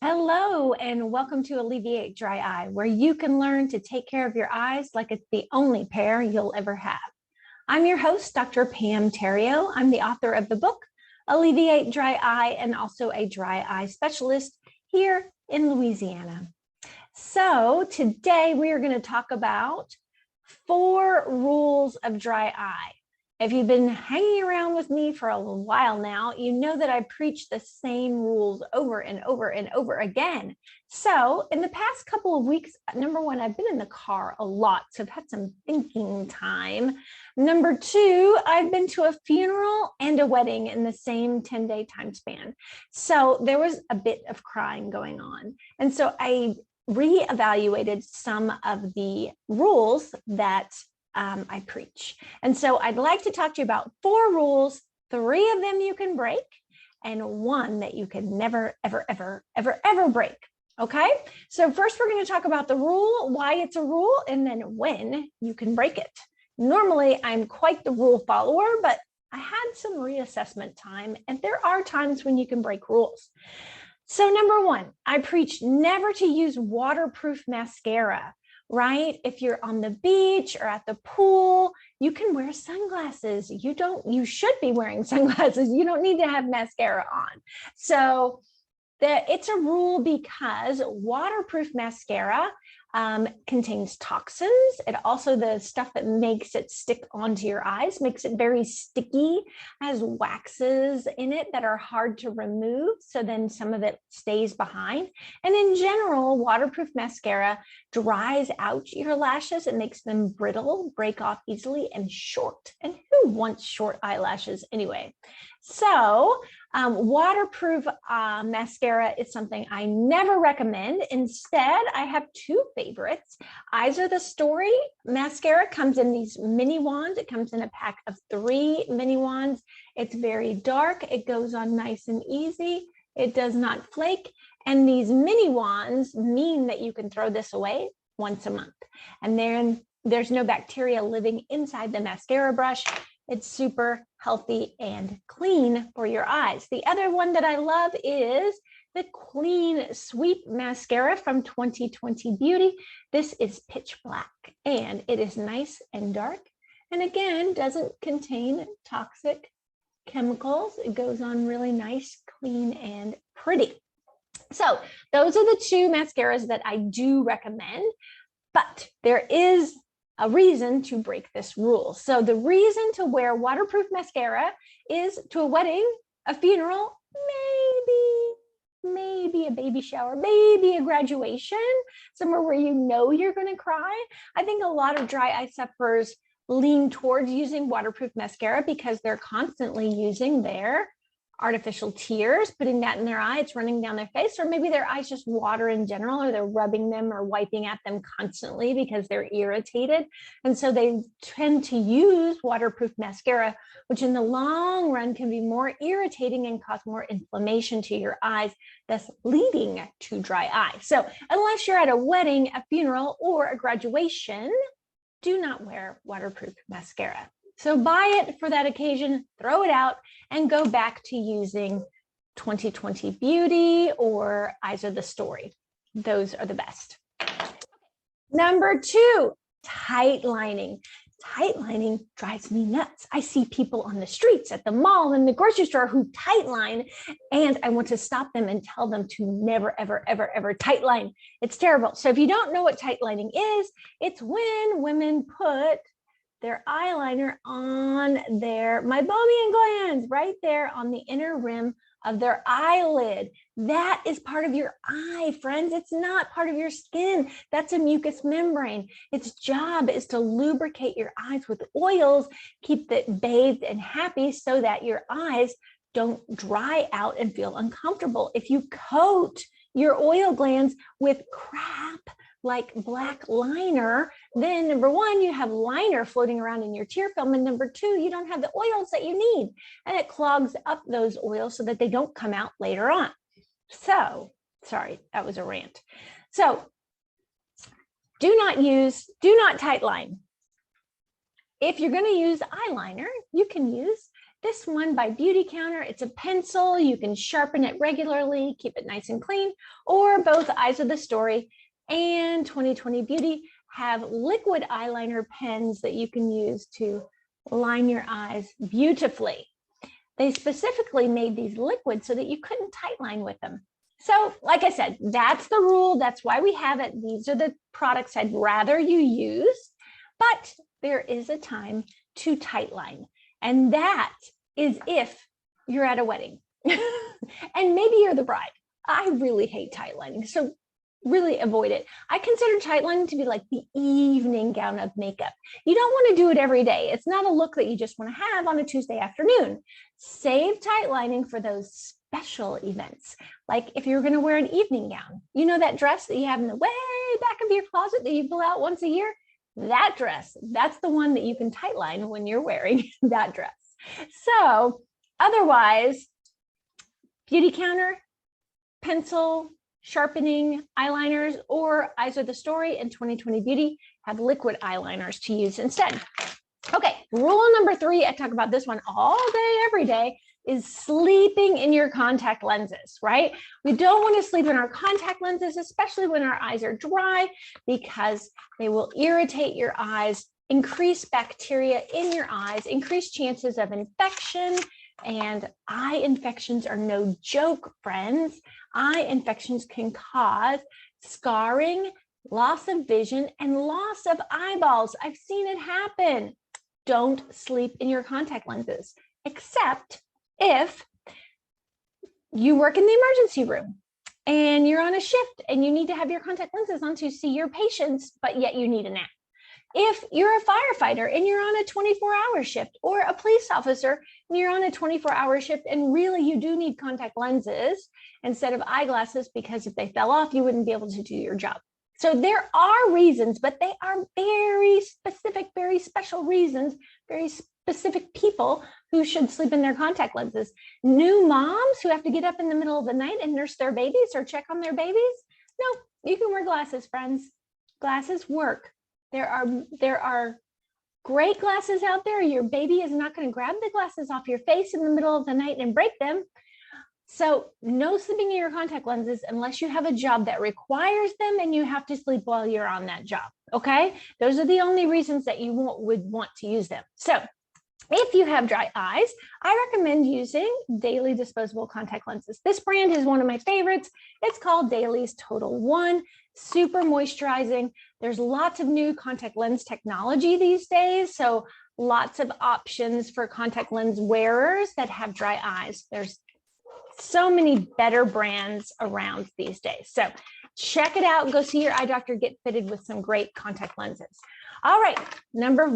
Hello, and welcome to Alleviate Dry Eye, where you can learn to take care of your eyes like it's the only pair you'll ever have. I'm your host, Dr. Pam Terrio. I'm the author of the book, Alleviate Dry Eye, and also a dry eye specialist here in Louisiana. So today we are going to talk about 4 rules of dry eye. If you've been hanging around with me for a while now, you know that I preach the same rules over and over and over again. So in the past couple of weeks, number one, I've been in the car a lot, so I've had some thinking time. Number two, I've been to a funeral and a wedding in the same 10-day time span. So there was a bit of crying going on. And so I reevaluated some of the rules that I preach. And so I'd like to talk to you about 4 rules, 3 of them you can break, and 1 that you can never, ever, ever, ever, ever break. Okay, so first we're going to talk about the rule, why it's a rule, and then when you can break it. Normally, I'm quite the rule follower, but I had some reassessment time, and there are times when you can break rules. So number 1, I preach never to use waterproof mascara. Right? If you're on the beach or at the pool, you can wear sunglasses. You should be wearing sunglasses. You don't need to have mascara on. So it's a rule because waterproof mascara contains toxins. It also, the stuff that makes it stick onto your eyes, makes it very sticky, has waxes in it that are hard to remove. So then some of it stays behind. And in general, waterproof mascara dries out your lashes. It makes them brittle, break off easily, and short. And who wants short eyelashes anyway? So waterproof mascara is something I never recommend. Instead, I have 2 favorites. Eyes Are the Story mascara comes in these mini wands. It comes in a pack of 3 mini wands. It's very dark. It goes on nice and easy. It does not flake. And these mini wands mean that you can throw this away once a month. And then there's no bacteria living inside the mascara brush. It's super healthy and clean for your eyes. The other one that I love is the Clean Sweep Mascara from 2020 Beauty. This is pitch black and it is nice and dark. And again, doesn't contain toxic chemicals. It goes on really nice, clean, and pretty. So those are the 2 mascaras that I do recommend, but there is a reason to break this rule. So the reason to wear waterproof mascara is to a wedding, a funeral, maybe a baby shower, maybe a graduation, somewhere where you know you're going to cry. I think a lot of dry eye sufferers lean towards using waterproof mascara because they're constantly using their artificial tears, putting that in their eye, it's running down their face, or maybe their eyes just water in general, or they're rubbing them or wiping at them constantly because they're irritated. And so they tend to use waterproof mascara, which in the long run can be more irritating and cause more inflammation to your eyes, thus leading to dry eye. So unless you're at a wedding, a funeral, or a graduation, do not wear waterproof mascara. So buy it for that occasion, throw it out, and go back to using 2020 Beauty or Eyes Are the Story. Those are the best. Number 2, tight lining. Tight lining drives me nuts. I see people on the streets, at the mall, in the grocery store who tight line, and I want to stop them and tell them to never, ever, ever, ever tight line. It's terrible. So if you don't know what tight lining is, it's when women put their eyeliner on their meibomian glands, right there on the inner rim of their eyelid. That is part of your eye, friends. It's not part of your skin. That's a mucous membrane. Its job is to lubricate your eyes with oils, keep it bathed and happy so that your eyes don't dry out and feel uncomfortable. If you coat your oil glands with crap, like black liner, then number 1, you have liner floating around in your tear film, and number 2, you don't have the oils that you need, and it clogs up those oils so that they don't come out later on. So, sorry, that was a rant. So, do not tight line. If you're going to use eyeliner, you can use this one by Beauty Counter. It's a pencil. You can sharpen it regularly, keep it nice and clean, or both Eyes of the Story and 2020 Beauty have liquid eyeliner pens that you can use to line your eyes beautifully. They specifically made these liquid so that you couldn't tight line with them. So like I said, that's the rule. That's why we have it. These are the products I'd rather you use, but there is a time to tight line. And that is if you're at a wedding and maybe you're the bride. I really hate tight lining, so really avoid it. I consider tight lining to be like the evening gown of makeup. You don't want to do it every day. It's not a look that you just want to have on a Tuesday afternoon. Save tight lining for those special events. Like if you're going to wear an evening gown, you know that dress that you have in the way back of your closet that you pull out once a year? That dress, that's the one that you can tight line when you're wearing that dress. So otherwise, Beauty Counter, pencil, sharpening eyeliners, or Eyes of the Story and 2020 Beauty have liquid eyeliners to use instead. Okay, rule number 3, I talk about this one all day, every day, is sleeping in your contact lenses, right? We don't want to sleep in our contact lenses, especially when our eyes are dry, because they will irritate your eyes, increase bacteria in your eyes, increase chances of infection. And eye infections are no joke, friends. Eye infections can cause scarring, loss of vision, and loss of eyeballs. I've seen it happen. Don't sleep in your contact lenses, except if you work in the emergency room and you're on a shift and you need to have your contact lenses on to see your patients, but yet you need a nap. If you're a firefighter and you're on a 24-hour shift, or a police officer and you're on a 24-hour shift and really you do need contact lenses instead of eyeglasses, because if they fell off, you wouldn't be able to do your job. So there are reasons, but they are very specific, very special reasons, very specific people who should sleep in their contact lenses. New moms who have to get up in the middle of the night and nurse their babies or check on their babies. No, you can wear glasses, friends. Glasses work. There are great glasses out there. Your baby is not going to grab the glasses off your face in the middle of the night and break them. So no sleeping in your contact lenses unless you have a job that requires them and you have to sleep while you're on that job. Okay, those are the only reasons that you would want to use them. So if you have dry eyes, I recommend using Daily disposable contact lenses. This brand is one of my favorites. It's called Dailies Total One, super moisturizing. There's lots of new contact lens technology these days, so lots of options for contact lens wearers that have dry eyes. There's so many better brands around these days. So check it out. Go see your eye doctor, get fitted with some great contact lenses. All right, rule number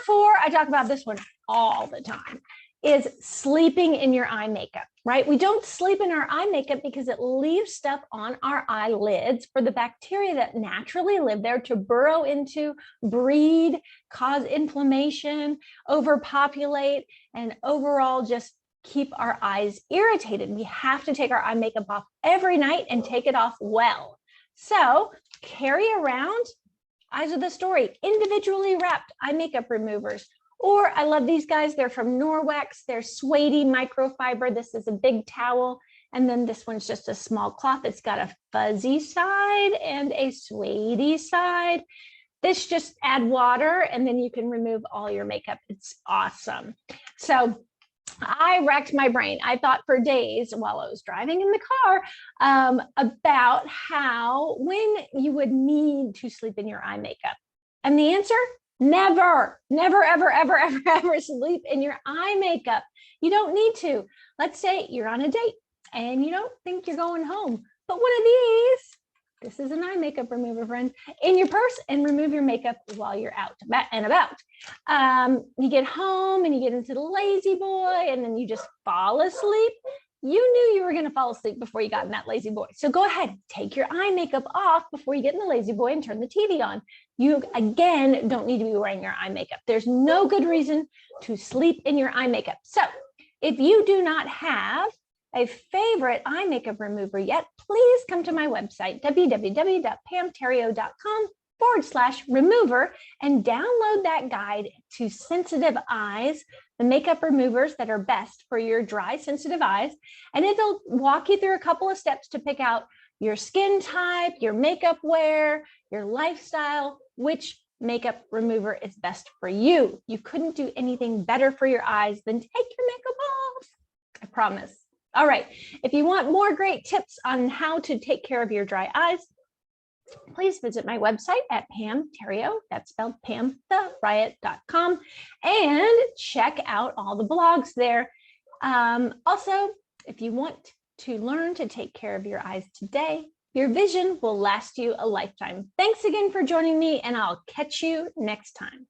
4, I talk about this one all the time, is sleeping in your eye makeup, right? We don't sleep in our eye makeup because it leaves stuff on our eyelids for the bacteria that naturally live there to burrow into, breed, cause inflammation, overpopulate, and overall just keep our eyes irritated. We have to take our eye makeup off every night and take it off well. So carry around Eyes of the Story, individually wrapped eye makeup removers. Or I love these guys. They're from Norwex. They're suede microfiber. This is a big towel. And then this one's just a small cloth. It's got a fuzzy side and a suede side. This just add water and then you can remove all your makeup. It's awesome. So I racked my brain. I thought for days while I was driving in the car about when you would need to sleep in your eye makeup. And the answer, never, never, ever, ever, ever, ever sleep in your eye makeup. You don't need to. Let's say you're on a date and you don't think you're going home, but one of these, this is an eye makeup remover, friends, in your purse, and remove your makeup while you're out and about. You get home and you get into the lazy boy and then you just fall asleep. You knew you were going to fall asleep before you got in that lazy boy. So go ahead, take your eye makeup off before you get in the lazy boy and turn the TV on. You, again, don't need to be wearing your eye makeup. There's no good reason to sleep in your eye makeup. So if you do not have a favorite eye makeup remover yet, please come to my website, www.pamterrio.com/remover, and download that guide to sensitive eyes the makeup removers that are best for your dry, sensitive eyes, and it'll walk you through a couple of steps to pick out your skin type, your makeup wear, your lifestyle, which makeup remover is best for you. You couldn't do anything better for your eyes than take your makeup off. I promise. All right, if you want more great tips on how to take care of your dry eyes, please visit my website at Pam Terrio, that's spelled PamTheRiot.com, and check out all the blogs there. Also, if you want to learn to take care of your eyes today, your vision will last you a lifetime. Thanks again for joining me, and I'll catch you next time.